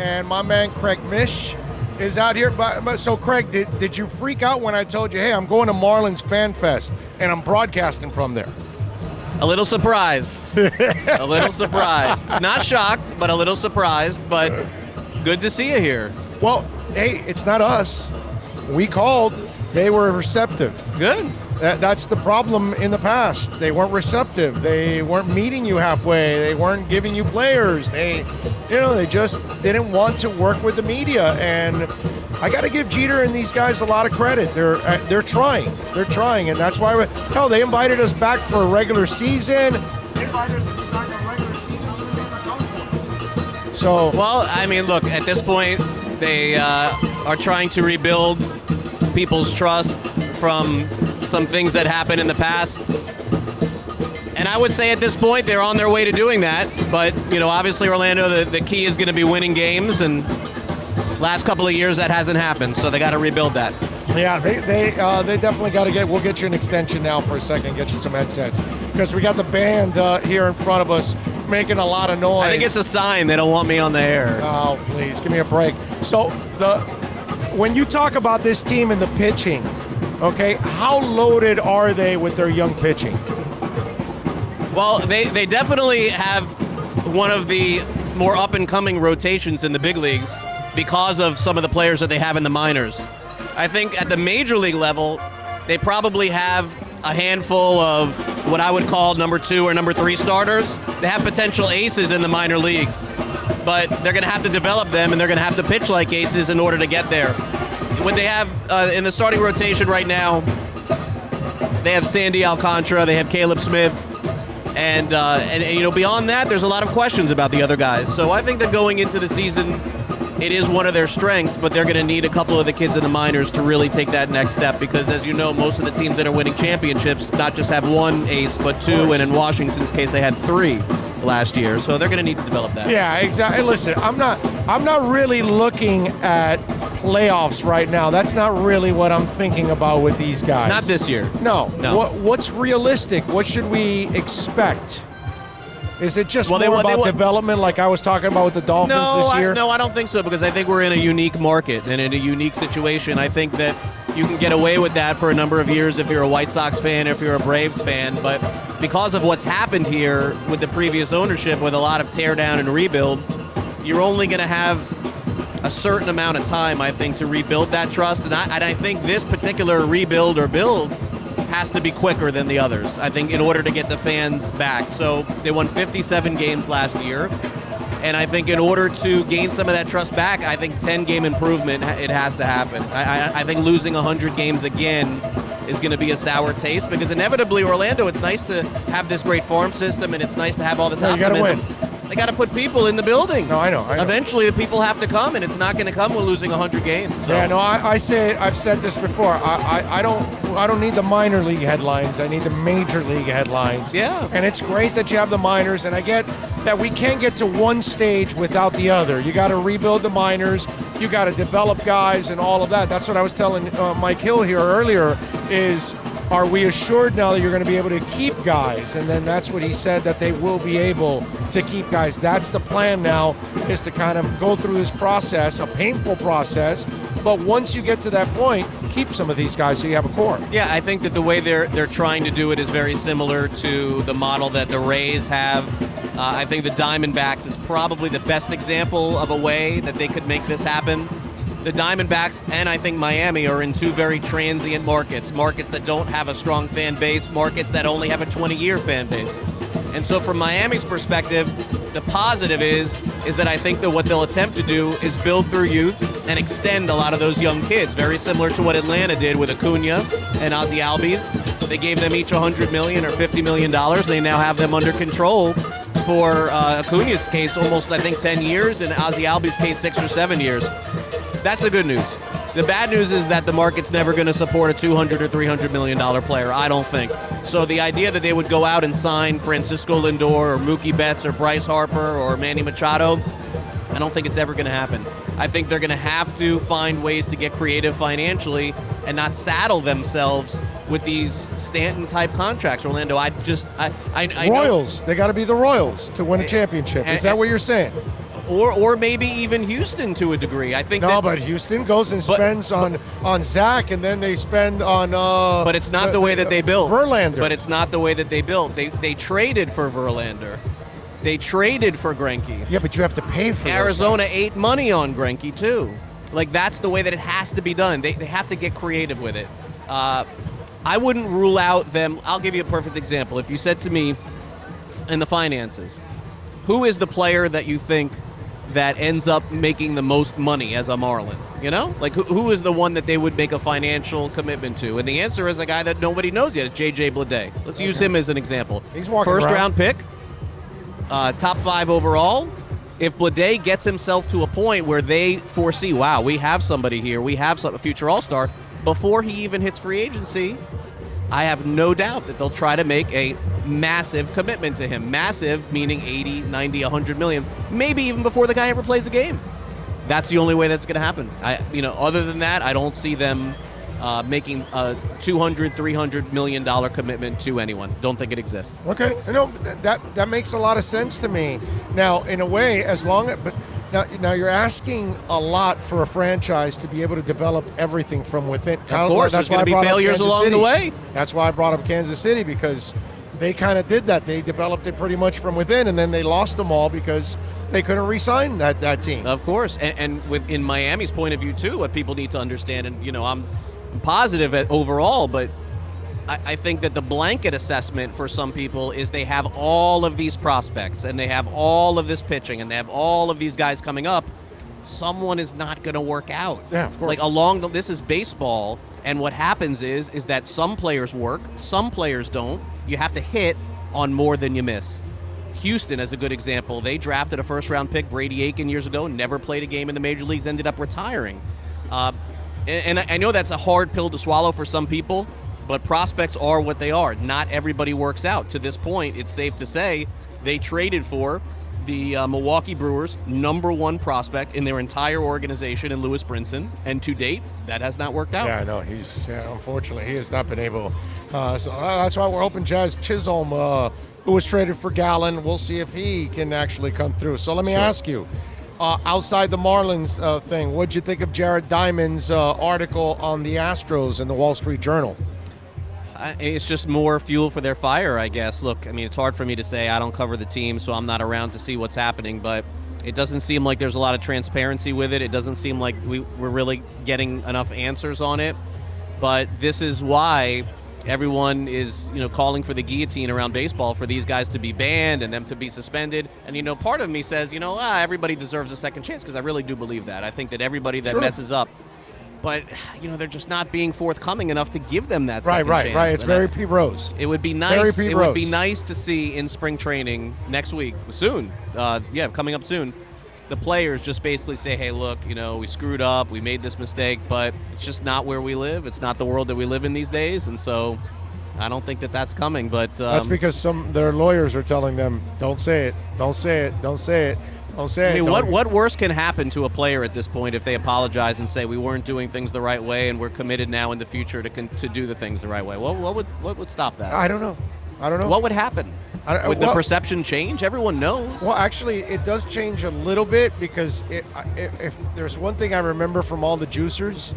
and my man Craig Mish is out here. So, Craig, did you freak out when I told you, hey, I'm going to Marlins Fan Fest, and I'm broadcasting from there? A little surprised. A little surprised. Not shocked, but a little surprised. But good to see you here. Well, hey, it's not us. We called. They were receptive. Good. That's the problem in the past. They weren't receptive. They weren't meeting you halfway. They weren't giving you players. They just didn't want to work with the media. And I got to give Jeter and these guys a lot of credit. They're trying. They're trying, and that's why they invited us back for a regular season. They invited us back for a regular season. So, well, I mean, look, at this point, they are trying to rebuild people's trust from some things that happened in the past. And I would say at this point, they're on their way to doing that. But, obviously, Orlando, the key is going to be winning games, and last couple of years that hasn't happened, so they got to rebuild that. Yeah, they definitely got to we'll get you an extension now for a second, get you some headsets, because we got the band here in front of us making a lot of noise. I think it's a sign they don't want me on the air. Oh, please, give me a break. So when you talk about this team and the pitching, okay, how loaded are they with their young pitching? Well, they definitely have one of the more up-and-coming rotations in the big leagues because of some of the players that they have in the minors. I think at the major league level, they probably have a handful of what I would call number 2 or number 3 starters. They have potential aces in the minor leagues, but they're going to have to develop them, and they're going to have to pitch like aces in order to get there. What they have in the starting rotation right now, they have Sandy Alcantara, they have Caleb Smith, and beyond that, there's a lot of questions about the other guys. So I think that going into the season, it is one of their strengths, but they're going to need a couple of the kids in the minors to really take that next step, because as you know, most of the teams that are winning championships not just have one ace, but 2, and in Washington's case, they had 3 last year. So they're going to need to develop that. Yeah, exactly. Listen, I'm not really looking at playoffs right now. That's not really what I'm thinking about with these guys. Not this year. No. What's realistic? What should we expect? Is it just more about development like I was talking about with the Dolphins this year? No, I don't think so, because I think we're in a unique market and in a unique situation. I think that you can get away with that for a number of years if you're a White Sox fan, if you're a Braves fan. But because of what's happened here with the previous ownership, with a lot of tear down and rebuild, you're only going to have a certain amount of time, I think, to rebuild that trust. And I think this particular rebuild or build has to be quicker than the others, I think, in order to get the fans back. So they won 57 games last year, and I think in order to gain some of that trust back, I think 10-game improvement, it has to happen. I think losing 100 games again is going to be a sour taste, because inevitably Orlando, it's nice to have this great farm system, and it's nice to have all this optimism. You got to win. They got to put people in the building. No, I know. Eventually, the people have to come, and it's not going to come with losing 100 games. So. Yeah, no, I've said this before. I don't need the minor league headlines. I need the major league headlines. Yeah. And it's great that you have the minors, and I get that we can't get to one stage without the other. You got to rebuild the minors. You got to develop guys and all of that. That's what I was telling Mike Hill here earlier is, are we assured now that you're going to be able to keep guys? And then that's what he said, that they will be able to keep guys. That's the plan now, is to kind of go through this process, a painful process, but once you get to that point, keep some of these guys so you have a core. Yeah, I think that the way they're trying to do it is very similar to the model that the Rays have. I think the Diamondbacks is probably the best example of a way that they could make this happen. The Diamondbacks and I think Miami are in 2 very transient markets that don't have a strong fan base, markets that only have a 20-year fan base. And so from Miami's perspective, the positive is that I think that what they'll attempt to do is build through youth and extend a lot of those young kids, very similar to what Atlanta did with Acuna and Ozzie Albies. They gave them each $100 million or $50 million. They now have them under control for Acuna's case, almost, I think, 10 years, and Ozzie Albies' case, 6 or 7 years. That's the good news. The bad news is that the market's never going to support a $200 or $300 million player, I don't think. So the idea that they would go out and sign Francisco Lindor or Mookie Betts or Bryce Harper or Manny Machado, I don't think it's ever going to happen. I think they're going to have to find ways to get creative financially and not saddle themselves with these Stanton-type contracts. Orlando, I Royals. They got to be the Royals to win a championship. Is that what you're saying? Or maybe even Houston to a degree. I think. No, but Houston goes and spends on Zach, and then they spend on. But it's not the way that they built. Verlander. But it's not the way that they built. They traded for Verlander. They traded for Greinke. Yeah, but you have to pay for Arizona ate money on Greinke too. Like, that's the way that it has to be done. They have to get creative with it. I wouldn't rule out them. I'll give you a perfect example. If you said to me, in the finances, who is the player that you think that ends up making the most money as a Marlin? You know? Like, who is the one that they would make a financial commitment to? And the answer is a guy that nobody knows yet. It's J.J. Bleday. Let's use him as an example. He's walking First around. round pick. Top 5 overall. If Bleday gets himself to a point where they foresee, wow, we have somebody here, we have a future all-star, before he even hits free agency, I have no doubt that they'll try to make a massive commitment to him. Massive, meaning 80, 90, 100 million, maybe even before the guy ever plays a game. That's the only way that's going to happen. Other than that, I don't see them making a $200, $300 million commitment to anyone. Don't think it exists. Okay, that makes a lot of sense to me. Now, in a way, now you're asking a lot for a franchise to be able to develop everything from within. Of course, there's going to be failures along the way. That's why I brought up Kansas City, because they kind of did that. They developed it pretty much from within, and then they lost them all because they couldn't re-sign that team. Of course, and in Miami's point of view too, what people need to understand, and I'm positive overall, but I think that the blanket assessment for some people is they have all of these prospects and they have all of this pitching and they have all of these guys coming up. Someone is not going to work out. Yeah, of course. Like this is baseball, and what happens is that some players work, some players don't. You have to hit on more than you miss. Houston, as a good example, they drafted a first-round pick, Brady Aiken, years ago, never played a game in the major leagues, ended up retiring. And I know that's a hard pill to swallow for some people, but prospects are what they are. Not everybody works out. To this point, it's safe to say they traded for the Milwaukee Brewers' #1 prospect in their entire organization in Lewis Brinson, and to date, that has not worked out. Yeah, I know. Unfortunately, he has not been able. So that's why we're hoping Jazz Chisholm, who was traded for Gallen, we'll see if he can actually come through. So let me ask you, outside the Marlins thing, what'd you think of Jared Diamond's article on the Astros in the Wall Street Journal? It's just more fuel for their fire, I guess. Look, I mean, it's hard for me to say. I don't cover the team, so I'm not around to see what's happening, but it doesn't seem like there's a lot of transparency with it. It doesn't seem like we're really getting enough answers on it. But this is why everyone is, calling for the guillotine around baseball, for these guys to be banned and them to be suspended. And, part of me says, everybody deserves a second chance, because I really do believe that. I think that everybody that messes up, but, they're just not being forthcoming enough to give them that second chance. Right. It's very Pete Rose. It would be nice. It would be nice to see in spring training next week, soon, coming up soon, the players just basically say, hey, look, we screwed up, we made this mistake, but it's just not where we live. It's not the world that we live in these days, and so I don't think that that's coming. But that's because their lawyers are telling them, don't say it, don't say it, don't say it. Don't say it. What worse can happen to a player at this point if they apologize and say we weren't doing things the right way and we're committed now in the future to do the things the right way? What would stop that? I don't know. What would happen? Would the perception change? Everyone knows. Well, actually, it does change a little bit, because if there's one thing I remember from all the juicers,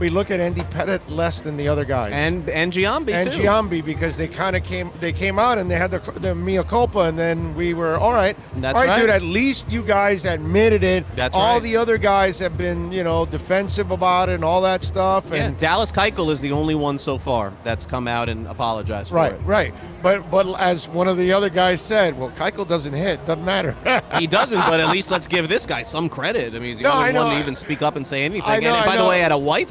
we look at Andy Pettit less than the other guys. And Giambi, too. And Giambi, because they kind of came out and they had the mea culpa, and then we were, all right. That's all right, right, dude, at least you guys admitted it. That's all right. The other guys have been, defensive about it and all that stuff. And yeah, Dallas Keuchel is the only one so far that's come out and apologized for it. Right. But as one of the other guys said, well, Keuchel doesn't hit. Doesn't matter. He doesn't, but at least let's give this guy some credit. I mean, he's the only one to even speak up and say anything. And by the way, at a White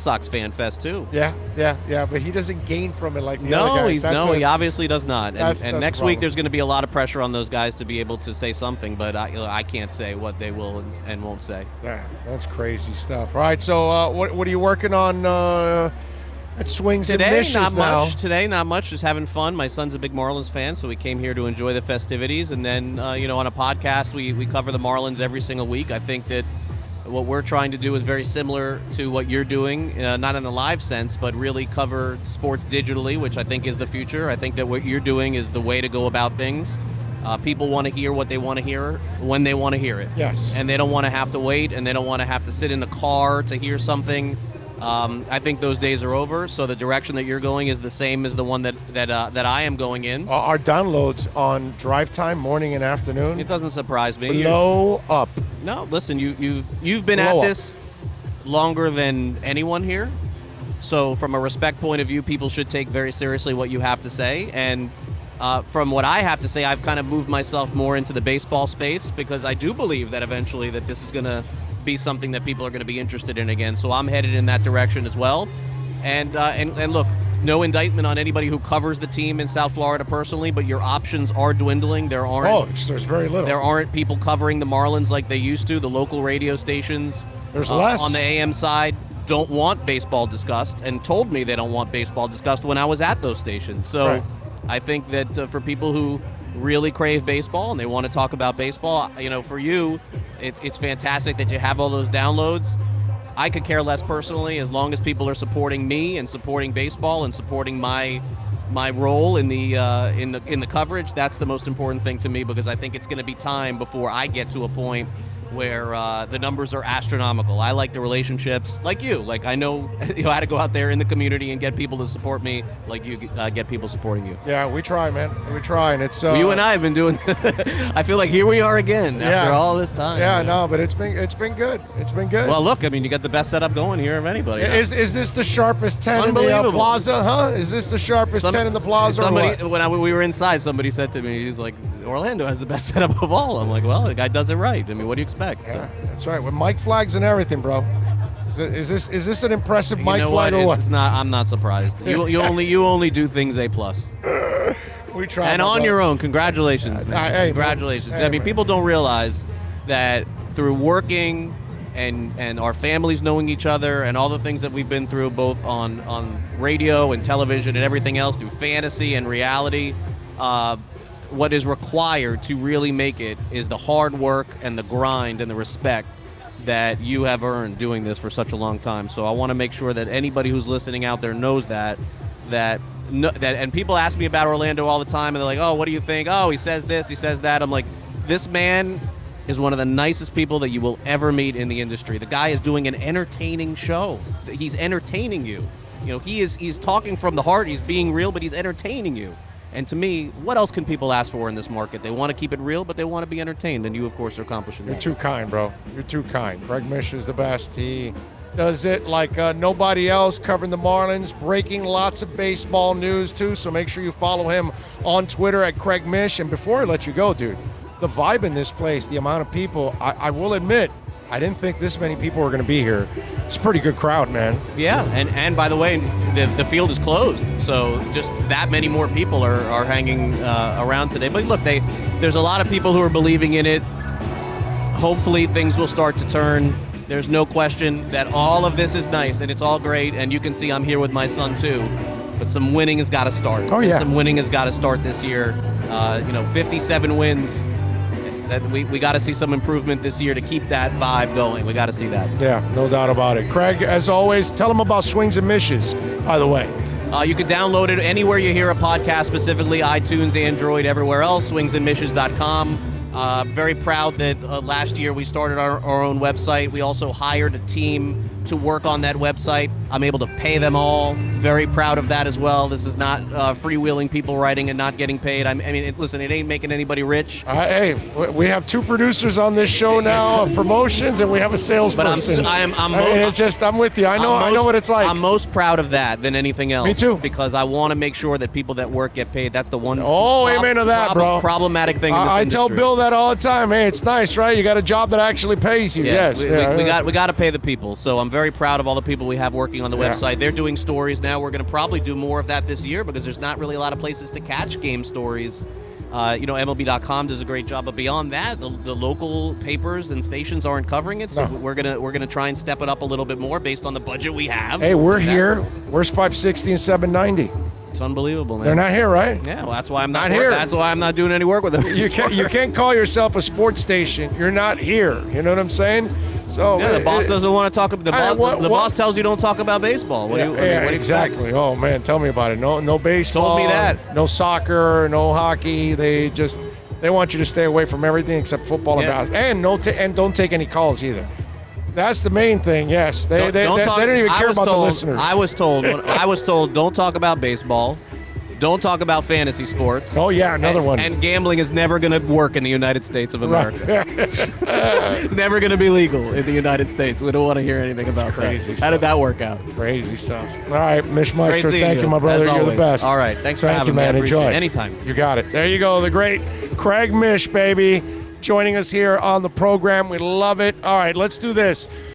Sox fan fest too. Yeah, but he doesn't gain from it like the other guys. He obviously does not. And next the week there's going to be a lot of pressure on those guys to be able to say something, but I can't say what they will and won't say. Yeah, that's crazy stuff. All right, so what are you working on at Swings and Mishes not now? Much. Today, not much. Just having fun. My son's a big Marlins fan, so we came here to enjoy the festivities. And then, on a podcast, we cover the Marlins every single week. I think that what we're trying to do is very similar to what you're doing, not in a live sense, but really cover sports digitally, which I think is the future. I think that what you're doing is the way to go about things. People want to hear what they want to hear when they want to hear it. Yes. And they don't want to have to wait, and they don't want to have to sit in the car to hear something. I think those days are over. So the direction that you're going is the same as the one that I am going in. Our downloads on drive time, morning and afternoon. It doesn't surprise me. Blow up. No, listen, you've been Blow at up. this longer than anyone here. So from a respect point of view, people should take very seriously what you have to say. And from what I have to say, I've kind of moved myself more into the baseball space because I do believe that eventually that this is going to be something that people are going to be interested in again. So I'm headed in that direction as well. And look, no indictment on anybody who covers the team in South Florida personally, but your options are dwindling. There aren't. There's very little. There aren't people covering the Marlins like they used to. The local radio stations. There's less on the AM side. Don't want baseball discussed, and told me they don't want baseball discussed when I was at those stations. So right. I think that for people who really crave baseball and they want to talk about baseball, for you, it's fantastic that you have all those downloads. I could care less personally as long as people are supporting me and supporting baseball and supporting my role in the coverage. That's the most important thing to me because I think it's going to be time before I get to a point where the numbers are astronomical. I like the relationships, like you. Like I know I had to go out there in the community and get people to support me, like you get people supporting you. Yeah, we try, man. We try, and it's you and I have been doing. I feel like here we are again after all this time. Yeah, no, but it's been good. It's been good. Well, look, I mean, you got the best setup going here of anybody. Is this the sharpest 10 in the plaza? Huh? Is this the sharpest 10 in the plaza? Somebody, when we were inside, somebody said to me, he's like, Orlando has the best setup of all. I'm like, well, the guy does it right. I mean, what do you expect? Yeah, that's right. With mic flags and everything, bro. Is this an impressive mic flag or what? It's not. I'm not surprised. You only do things A+. We try. And on your own. Congratulations, man. Hey, congratulations. Hey, I mean, people don't realize that through working and our families knowing each other and all the things that we've been through, both on radio and television and everything else, through fantasy and reality. What is required to really make it is the hard work and the grind and the respect that you have earned doing this for such a long time. So I want to make sure that anybody who's listening out there knows that and people ask me about Orlando all the time and they're like, oh, what do you think? Oh, he says this, he says that. I'm like, this man is one of the nicest people that you will ever meet in the industry. The guy is doing an entertaining show. He's entertaining you. He's talking from the heart, he's being real, but he's entertaining you. And to me, what else can people ask for in this market? They want to keep it real, but they want to be entertained, and you, of course, are accomplishing that. You're too kind, bro. You're too kind. Craig Mish is the best. He does it like nobody else, covering the Marlins, breaking lots of baseball news, too, so make sure you follow him on Twitter at Craig Mish. And before I let you go, dude, the vibe in this place, the amount of people, I will admit, I didn't think this many people were going to be here. It's a pretty good crowd, man. Yeah, and by the way, the field is closed, so just that many more people are hanging around today. But look, there's a lot of people who are believing in it. Hopefully things will start to turn. There's no question that all of this is nice, and it's all great, and you can see I'm here with my son too. But some winning has got to start. Oh, yeah. Some winning has got to start this year. 57 wins. That we got to see some improvement this year to keep that vibe going. We got to see that. Yeah, no doubt about it. Craig, as always, tell them about Swings and Mishes, by the way. You can download it anywhere you hear a podcast, specifically iTunes, Android, everywhere else, swingsandmishes.com. Very proud that last year we started our own website. We also hired a team to work on that website. I'm able to pay them all. Very proud of that as well. This is not freewheeling people writing and not getting paid. Listen, it ain't making anybody rich. Hey, we have 2 producers on this show now of promotions, and we have a salesperson. But I'm with you. I know what it's like. I'm most proud of that than anything else. Me too. Because I want to make sure that people that work get paid. That's the one. Amen to that, bro. Problematic thing. In this I industry. tell Bill that all the time. Hey, it's nice, right? You got a job that actually pays you. Yeah, yes. We got to pay the people. So I'm very proud of all the people we have working on the website. They're doing stories now. We're going to probably do more of that this year because there's not really a lot of places to catch game stories. MLB.com does a great job, but beyond that, the local papers and stations aren't covering it. So we're gonna try and step it up a little bit more based on the budget we have. Hey, we're here. Where's 560 and 790? It's unbelievable, man. They're not here, right? Yeah, well, that's why I'm not here. That's why I'm not doing any work with them. You can't call yourself a sports station. You're not here. You know what I'm saying? So the boss doesn't want to talk about the boss tells you don't talk about baseball. What do you exactly. Oh man, tell me about it. No baseball. Told me that. No soccer. No hockey. They just They want you to stay away from everything except football and basketball, and don't take any calls either. That's the main thing. Yes, they don't even care about the listeners. I was told don't talk about baseball. Don't talk about fantasy sports. Oh, yeah, another one. And gambling is never going to work in the United States of America. Right. It's never going to be legal in the United States. We don't want to hear anything about crazy that. Stuff. How did that work out? Crazy stuff. All right, Mish Meister, thank you, my brother. You're the best. All right, thanks for having me. Thank you, man. Enjoy. Anytime. You got it. There you go. The great Craig Mish, baby, joining us here on the program. We love it. All right, let's do this.